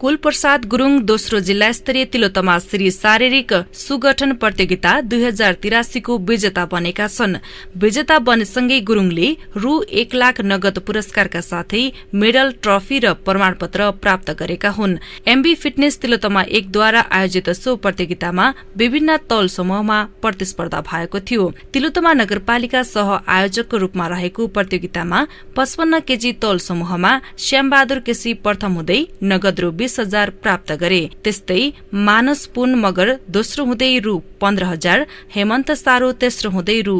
कुलप्रसाद गुरुङ दोस्रो जिल्ला स्तरीय तिलोत्तमा श्री शारीरिक सुगठन प्रतियोगिता 2083 को विजेता बनेका छन्। विजेता बनेसँगै गुरुङले रु 1 लाख नगद पुरस्कारका साथै मेडल, ट्रफी र प्रमाणपत्र प्राप्त गरेका हुन्। एमबी फिटनेस तिलोत्तमा 1 द्वारा आयोजित सो प्रतियोगितामा विभिन्न तौल समूहमा प्रतिस्पर्धा भएको थियो। तिलोत्तमा नगरपालिका सह आयोजकको रूपमा रहेको प्रतियोगितामा 55 केजी तौल समूहमा श्यामबहादुर केसी प्रथम हुँदै नगद रु 20,000 प्राप्त गरे। त्यस्तै मानस पुन मगर दोस्रो हुँदै रु 15,000, हेमन्त सारो तेस्रो हुँदै रु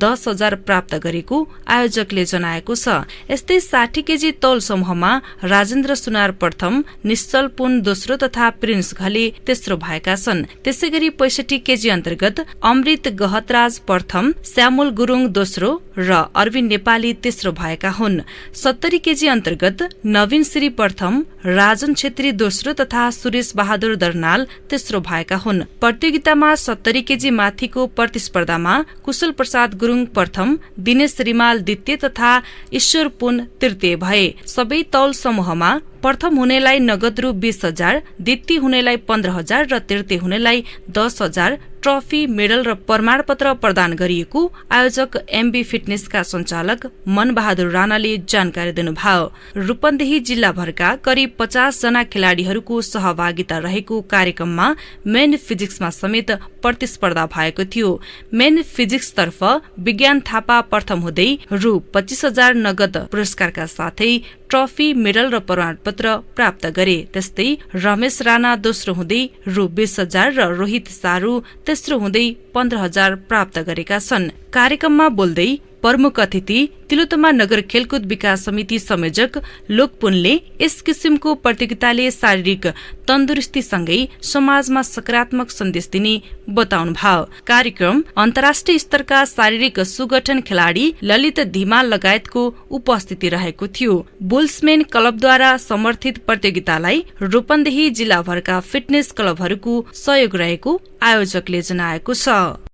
10,000 प्राप्त गरेको आयोजकले जनाएको छ। यस्तै 60 केजी तौल समूहमा राजेन्द्र सुनार प्रथम, निश्चल पुन दोस्रो तथा प्रिन्स घले तेस्रो भएका छन्। त्यसैगरी 65 केजी अन्तर्गत अमृत गहतराज प्रथम, श्यामुल गुरुङ दोस्रो र अरविन्द नेपाली तेस्रो भएका हुन्। 70 केजी अन्तर्गत नवीन श्री प्रथम, राजन छेत्री दोस्रो तथा सुरेश बहादुर दर्नाल तेस्रो भएका हुन्। प्रतियोगितामा 70 केजी माथिको प्रतिस्पर्धामा कुशल प्रसाद गुरुङ प्रथम, दिनेश रिमाल द्वितीय तथा ईश्वर पुन तृतीय भए। सबै तौल समूहमा प्रथम हुनेलाई नगद रु 20,000, द्वितीय हुनेलाई 15,000 र तृतीय हुनेलाई 10,000 ट्रफी, मेडल र प्रमाणपत्र प्रदान गरिएको आयोजक एमबी फिटनेसका सञ्चालक मनबहादुर राणाले जानकारी दिनुभयो। रूपन्देही जिल्लाभरका करिब 50 जना खेलाड़ीहरूको सहभागिता रहेको कार्यक्रममा मेन फिजिक्समा समेत प्रतिस्पर्धा भएको थियो। मेन फिजिक्स तर्फ विज्ञान थापा प्रथम हुँदै रु 25,000 नगद पुरस्कारका साथै ट्रफी, मेडल र प्रमाणपत्र प्राप्त गरे। त्यस्तै रमेश राणा दोस्रो हुँदै रु 20,000 र रोहित सारू तेस्रो हुँदै 15,000 प्राप्त गरेका छन्। कार्यक्रममा बोल्दै प्रमुख अतिथि तिलोत्तमा नगर खेलकुद विकास समिति संयोजक लोकपुनले यस किसिमको प्रतियोगिताले शारीरिक तन्दुरुस्तीसँगै समाजमा सकारात्मक सन्देश दिने बताउनुभयो। कार्यक्रम अन्तर्राष्ट्रिय स्तरका शारीरिक सुगठन खेलाड़ी ललित धिमाल लगायतको उपस्थिति रहेको थियो। बुल्समेन क्लबद्वारा समर्थित प्रतियोगितालाई रूपन्देही जिल्लाभरका फिटनेस क्लबहरूको सहयोग रहेको आयोजकले जनाएको छ।